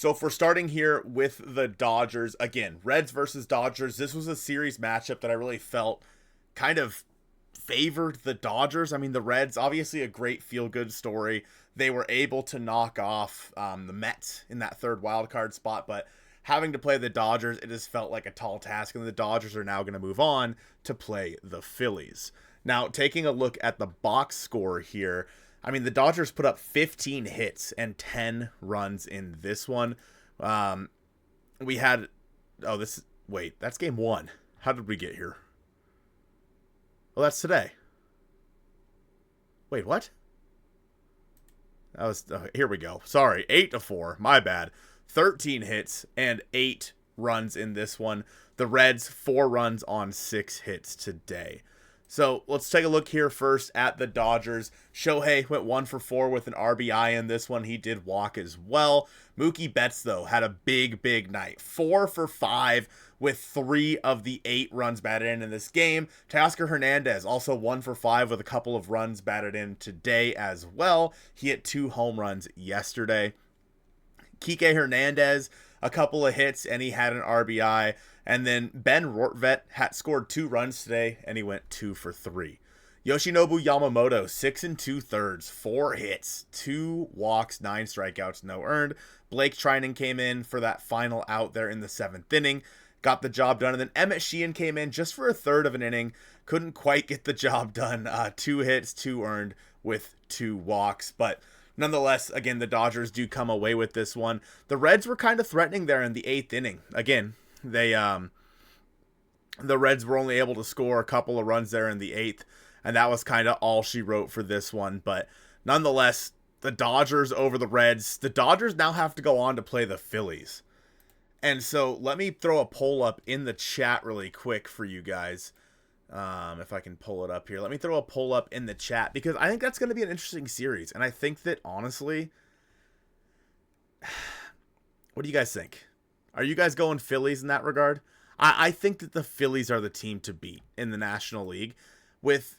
So if we're starting here with the Dodgers, again, Reds versus Dodgers, this was a series matchup that I really felt kind of favored the Dodgers. I mean, the Reds, obviously a great feel-good story. They were able to knock off the Mets in that third wild card spot, but having to play the Dodgers, it has felt like a tall task, and the Dodgers are now going to move on to play the Phillies. Now, taking a look at the box score here, I mean, the Dodgers put up 15 hits and 10 runs in this one. We had, wait, that's game one. How did we get here? Well, that's today. Wait, what? That was, here we go. Sorry, 8-4, my bad. 13 hits and 8 runs in this one. The Reds, 4 runs on 6 hits today. So let's take a look here first at the Dodgers. Shohei went 1 for 4 with an RBI in this one. He did walk as well. Mookie Betts, though, had a big night. 4 for 5 with 3 of the 8 runs batted in this game. Teoscar Hernandez also 1 for 5 with a couple of runs batted in today as well. He hit 2 home runs yesterday. Kike Hernandez, a couple of hits, and he had an RBI. And then Ben Rortvedt had scored 2 runs today, and he went 2 for 3. Yoshinobu Yamamoto, 6 2/3, 4 hits, 2 walks, 9 strikeouts, no earned. Blake Trinan came in for that final out there in the 7th inning, got the job done. And then Emmett Sheehan came in just for a third of an inning, couldn't quite get the job done. 2 hits, 2 earned with 2 walks, but nonetheless, again, the Dodgers do come away with this one. The Reds were kind of threatening there in the 8th inning. Again, the Reds were only able to score a couple of runs there in the 8th, and that was kind of all she wrote for this one. But nonetheless, the Dodgers over the Reds. The Dodgers now have to go on to play the Phillies. And so let me throw a poll up in the chat really quick for you guys. If I can pull it up here. Let me throw a poll up in the chat, because I think that's going to be an interesting series. And I think that, honestly, what do you guys think? Are you guys going Phillies in that regard? I think that the Phillies are the team to beat in the National League with,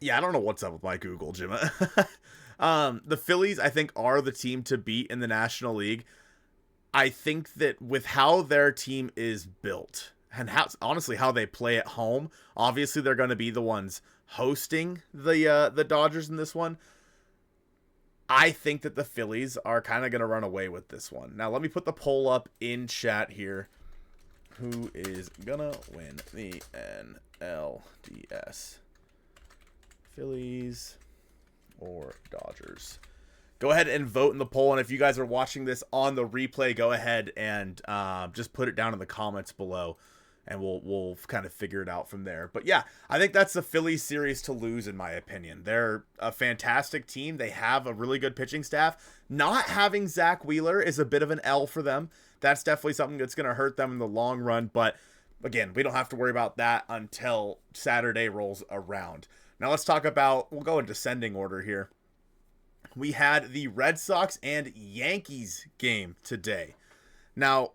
I don't know what's up with my Google, Jim. The Phillies, I think, are the team to beat in the National League. I think that with how their team is built and how they play at home, obviously they're going to be the ones hosting the Dodgers in this one. I think that the Phillies are kind of going to run away with this one. Now, let me put the poll up in chat here. Who is going to win the NLDS? Phillies or Dodgers? Go ahead and vote in the poll. And if you guys are watching this on the replay, go ahead and just put it down in the comments below, and we'll kind of figure it out from there. But yeah, I think that's the Phillies series to lose, in my opinion. They're a fantastic team. They have a really good pitching staff. Not having Zach Wheeler is a bit of an L for them. That's definitely something that's going to hurt them in the long run. But again, we don't have to worry about that until Saturday rolls around. Now let's talk about, we'll go in descending order here. We had the Red Sox and Yankees game today. Now,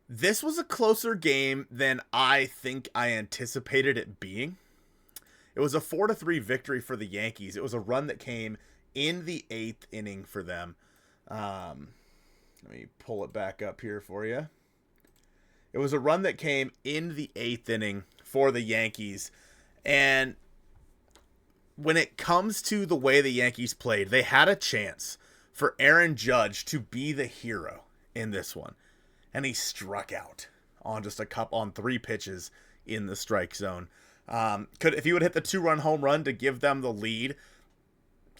this was a closer game than I think I anticipated it being. It was a 4-3 victory for the Yankees. It was a run that came in the 8th inning for them. Let me pull it back up here for you. It was a run that came in the 8th inning for the Yankees. And when it comes to the way the Yankees played, they had a chance for Aaron Judge to be the hero in this one. And he struck out on just on 3 pitches in the strike zone. If he would hit the 2-run home run to give them the lead,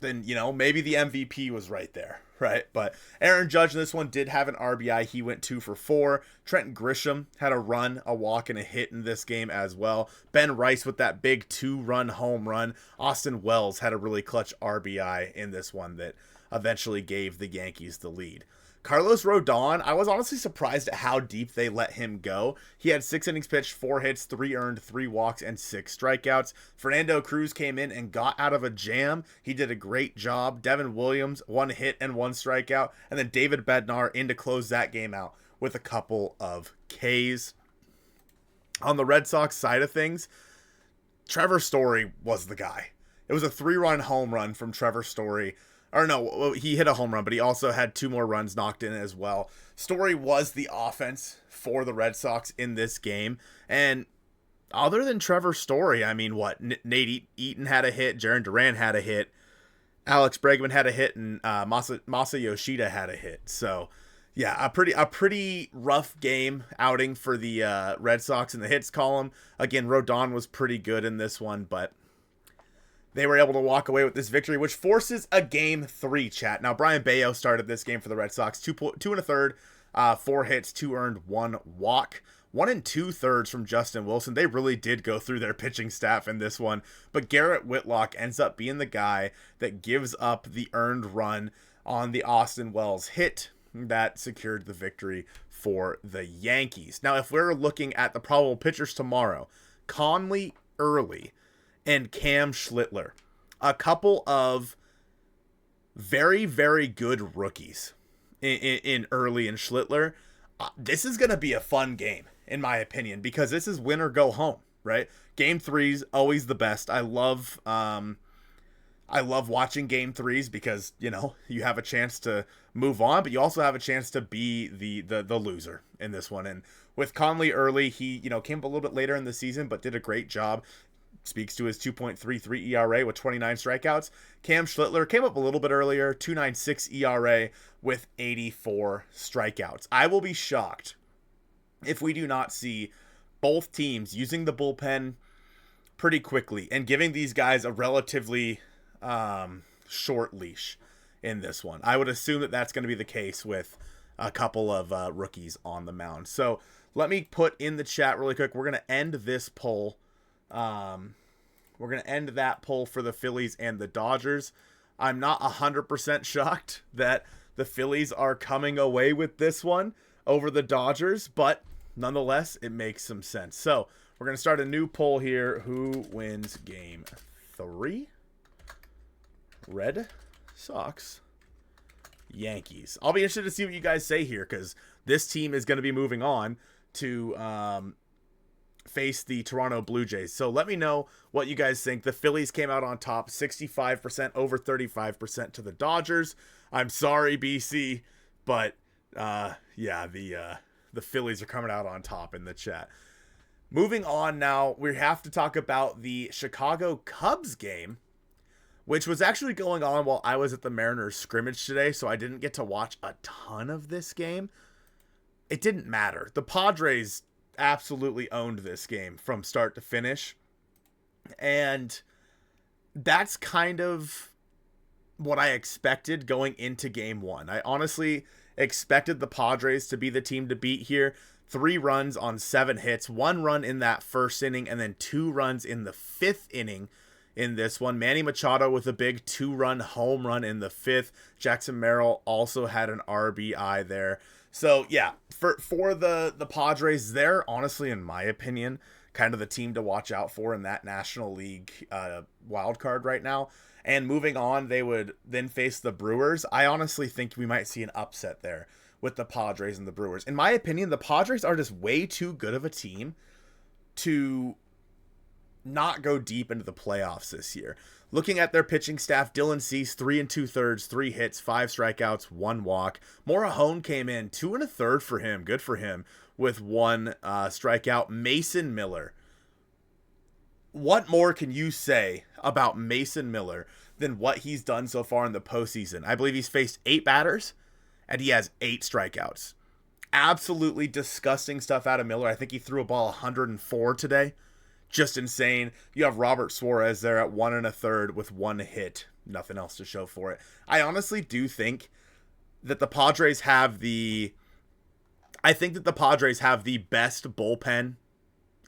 then, maybe the MVP was right there, right? But Aaron Judge in this one did have an RBI. He went 2 for 4. Trent Grisham had a run, a walk, and a hit in this game as well. Ben Rice with that big 2-run home run. Austin Wells had a really clutch RBI in this one that eventually gave the Yankees the lead. Carlos Rodon, I was honestly surprised at how deep they let him go. He had 6 innings pitched, 4 hits, 3 earned, 3 walks, and 6 strikeouts. Fernando Cruz came in and got out of a jam. He did a great job. Devin Williams, 1 hit and 1 strikeout. And then David Bednar in to close that game out with a couple of Ks. On the Red Sox side of things, Trevor Story was the guy. It was a 3-run home run from Trevor Story. Or no, he hit a home run, but he also had 2 more runs knocked in as well. Story was the offense for the Red Sox in this game. And other than Trevor Story, I mean, what? Nate Eaton had a hit, Jarren Duran had a hit, Alex Bregman had a hit, and Masa Yoshida had a hit. So, yeah, a pretty rough game outing for the Red Sox in the hits column. Again, Rodon was pretty good in this one, but they were able to walk away with this victory, which forces a game 3, chat. Now, Brian Bayo started this game for the Red Sox, 2 1/3, 4 hits, 2 earned, 1 walk. 1 2/3 from Justin Wilson. They really did go through their pitching staff in this one. But Garrett Whitlock ends up being the guy that gives up the earned run on the Austin Wells hit that secured the victory for the Yankees. Now, if we're looking at the probable pitchers tomorrow, Conley Early and Cam Schlittler, a couple of very, very good rookies in Early and Schlittler. This is going to be a fun game, in my opinion, because this is win or go home, right? Game 3's always the best. I love watching game 3s because, you know, you have a chance to move on, but you also have a chance to be the loser in this one. And with Conley Early, he, you know, came up a little bit later in the season, but did a great job. Speaks to his 2.33 ERA with 29 strikeouts. Cam Schlittler came up a little bit earlier, 2.96 ERA with 84 strikeouts. I will be shocked if we do not see both teams using the bullpen pretty quickly and giving these guys a relatively short leash in this one. I would assume that that's going to be the case with a couple of rookies on the mound. So let me put in the chat really quick. We're going to end this poll. We're going to end that poll for the Phillies and the Dodgers. I'm not 100% shocked that the Phillies are coming away with this one over the Dodgers, but nonetheless, it makes some sense. So we're going to start a new poll here. Who wins game 3? Red Sox, Yankees. I'll be interested to see what you guys say here, because this team is going to be moving on to face the Toronto Blue Jays. So let me know what you guys think. The Phillies came out on top, 65% over 35% to the Dodgers. I'm sorry, BC, but yeah, the Phillies are coming out on top in the chat. Moving on now, we have to talk about the Chicago Cubs game, which was actually going on while I was at the Mariners scrimmage today, so I didn't get to watch a ton of this game. It didn't matter. The Padres absolutely owned this game from start to finish, and that's kind of what I expected going into game 1. I honestly expected the Padres to be the team to beat here. 3 runs on 7 hits, 1 run in that first inning, and then 2 runs in the 5th inning in this one. Manny Machado with a big 2-run home run in the 5th. Jackson Merrill also had an RBI there. So yeah, for the Padres, they're honestly, in my opinion, kind of the team to watch out for in that National League wild card right now. And moving on, they would then face the Brewers. I honestly think we might see an upset there with the Padres and the Brewers. In my opinion, the Padres are just way too good of a team to not go deep into the playoffs this year. Looking at their pitching staff, Dylan Cease, 3 2/3, 3 hits, 5 strikeouts, 1 walk. Morahone came in, 2 1/3 for him. Good for him with 1 strikeout. Mason Miller. What more can you say about Mason Miller than what he's done so far in the postseason? I believe he's faced 8 batters, and he has 8 strikeouts. Absolutely disgusting stuff out of Miller. I think he threw a ball 104 today. Just insane. You have Robert Suarez there at 1 1/3 with 1 hit. Nothing else to show for it. I honestly do think that the Padres have the best bullpen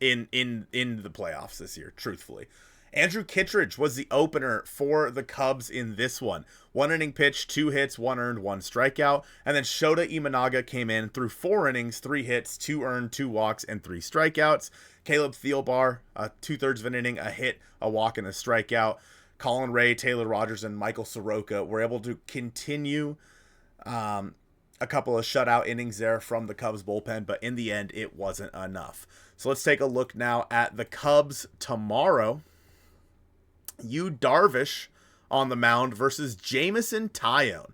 in the playoffs this year, truthfully. Andrew Kittredge was the opener for the Cubs in this one. 1 inning pitch, 2 hits, 1 earned, 1 strikeout. And then Shota Imanaga came in through 4 innings, 3 hits, 2 earned, 2 walks, and 3 strikeouts. Caleb Thielbar, 2/3 of an inning, a hit, a walk, and a strikeout. Colin Ray, Taylor Rogers, and Michael Soroka were able to continue a couple of shutout innings there from the Cubs bullpen, but in the end, it wasn't enough. So let's take a look now at the Cubs tomorrow. Yu Darvish on the mound versus Jameson Taillon.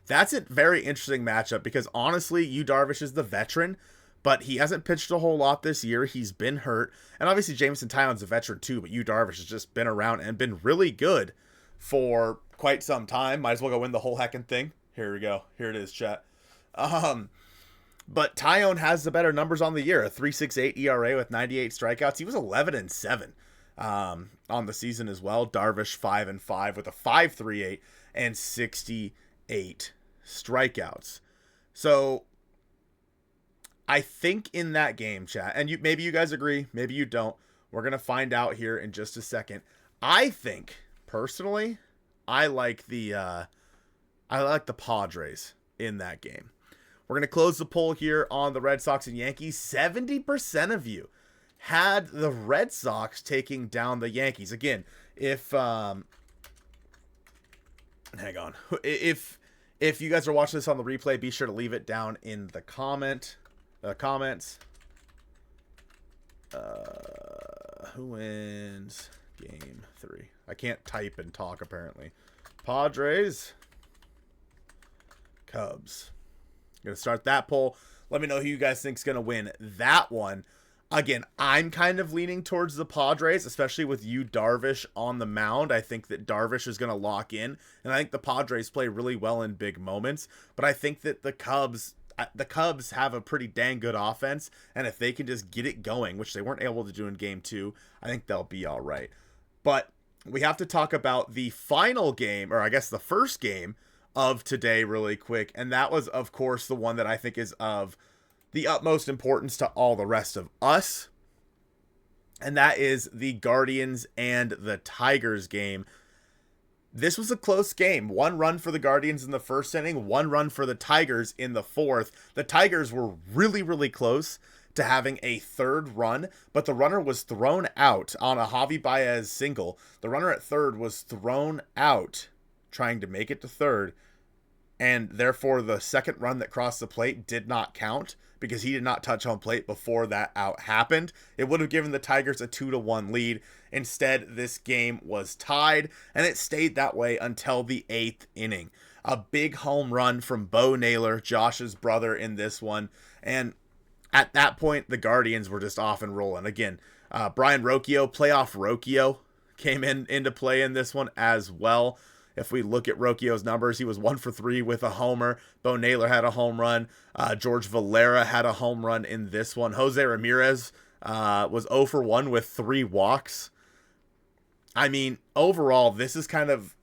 That's a very interesting matchup because honestly, Yu Darvish is the veteran, but he hasn't pitched a whole lot this year. He's been hurt. And obviously Jameson Taillon's a veteran too, but Yu Darvish has just been around and been really good for quite some time. Might as well go win the whole heckin' thing. Here we go. Here it is, chat. But Taillon has the better numbers on the year. A 3.68 ERA with 98 strikeouts. He was 11-7 on the season as well. Darvish 5-5 with a 5.38 and 68 strikeouts. So I think in that game, chat, and maybe you guys agree, maybe you don't. We're going to find out here in just a second. I think personally, I like the Padres in that game. We're going to close the poll here on the Red Sox and Yankees. 70% of you had the Red Sox taking down the Yankees. Again, if hang on. If you guys are watching this on the replay, be sure to leave it down in the comments. Who wins game 3? I can't type and talk apparently. Padres, Cubs. Gonna start that poll. Let me know who you guys think is gonna win that one. Again, I'm kind of leaning towards the Padres, especially with Yu Darvish on the mound. I think that Darvish is going to lock in, and I think the Padres play really well in big moments. But I think that the Cubs have a pretty dang good offense, and if they can just get it going, which they weren't able to do in Game 2, I think they'll be all right. But we have to talk about the final game, or I guess the first game of today really quick, and that was, of course, the one that I think is of the utmost importance to all the rest of us, and that is the Guardians and the Tigers game. This was a close game. 1 run for the Guardians in the first inning, 1 run for the Tigers in the fourth. The Tigers were really, really close to having a third run, but the runner was thrown out on a Javi Baez single. The runner at third was thrown out trying to make it to third, and therefore the second run that crossed the plate did not count because he did not touch home plate before that out happened. It would have given the Tigers a 2-1 lead. Instead, this game was tied, and it stayed that way until the 8th inning. A big home run from Bo Naylor, Josh's brother, in this one. And at that point, the Guardians were just off and rolling. Again, Brian Rocchio, playoff Rocchio, came into play in this one as well. If we look at Rocchio's numbers, he was 1 for 3 with a homer. Bo Naylor had a home run. George Valera had a home run in this one. Jose Ramirez was 0 for 1 with 3 walks. I mean, overall, this is kind of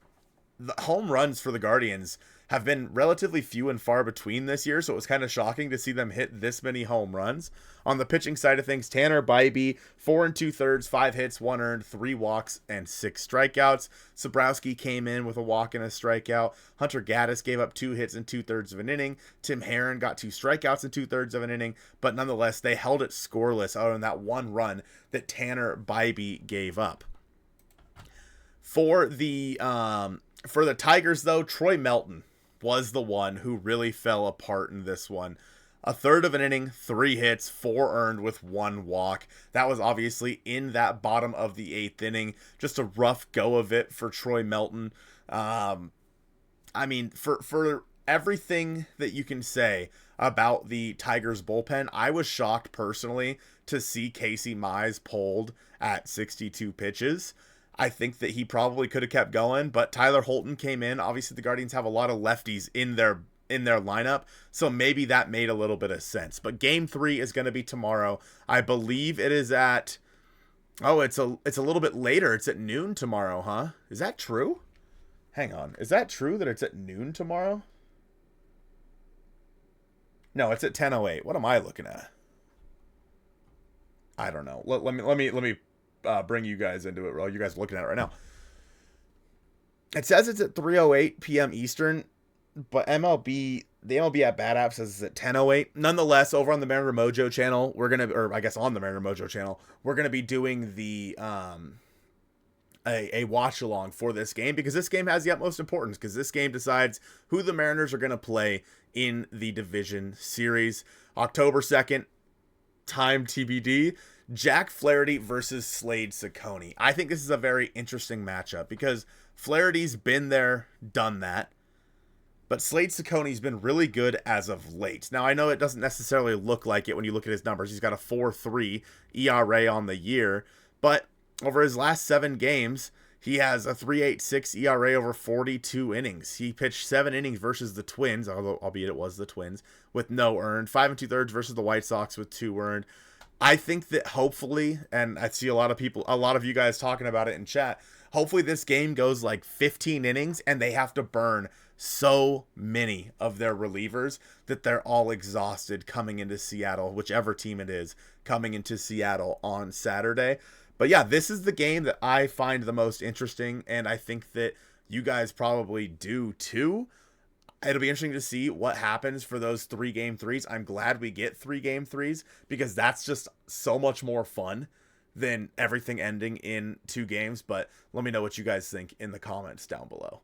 the home runs for the Guardians have been relatively few and far between this year, so it was kind of shocking to see them hit this many home runs. On the pitching side of things, Tanner Bybee, 4 2/3, 5 hits, 1 earned, 3 walks, and 6 strikeouts. Sobrowski came in with a walk and a strikeout. Hunter Gaddis gave up 2 hits in 2/3 of an inning. Tim Herron got 2 strikeouts in 2/3 of an inning, but nonetheless, they held it scoreless other than that 1 run that Tanner Bybee gave up. For the Tigers, though, Troy Melton was the one who really fell apart in this one. A third of an inning, 3 hits, 4 earned with 1 walk. That was obviously in that bottom of the 8th inning. Just a rough go of it for Troy Melton. I mean, for everything that you can say about the Tigers bullpen, I was shocked personally to see Casey Mize pulled at 62 pitches. I think that he probably could have kept going, but Tyler Holton came in. Obviously, the Guardians have a lot of lefties in their lineup, so maybe that made a little bit of sense. But Game 3 is going to be tomorrow. I believe it is at... Oh, it's a little bit later. It's at noon tomorrow, huh? Is that true? Hang on. Is that true that it's at noon tomorrow? No, it's at 10:08. What am I looking at? I don't know. Let me bring you guys into it while you guys are looking at it right now. It says it's at 3:08 p.m. Eastern, but the MLB at Bat App says it's at 10:08. Nonetheless, over on the Mariner Mojo channel, on the Mariner Mojo channel, we're gonna be doing the a watch along for this game, because this game has the utmost importance, because this game decides who the Mariners are gonna play in the division series. October 2nd, time TBD. Jack Flaherty versus Slade Cecconi. I think this is a very interesting matchup because Flaherty's been there, done that. But Slade Cecconi's been really good as of late. Now, I know it doesn't necessarily look like it when you look at his numbers. He's got a 4.3 ERA on the year. But over his last 7 games, he has a 3.86 ERA over 42 innings. He pitched 7 innings versus the Twins, albeit it was the Twins, with no earned. 5 2/3 versus the White Sox with 2 earned. I think that hopefully, and I see a lot of you guys talking about it in chat, hopefully this game goes like 15 innings and they have to burn so many of their relievers that they're all exhausted coming into Seattle, whichever team it is, coming into Seattle on Saturday. But yeah, this is the game that I find the most interesting, and I think that you guys probably do too. It'll be interesting to see what happens for those 3 game threes. I'm glad we get 3 game threes because that's just so much more fun than everything ending in 2 games. But let me know what you guys think in the comments down below.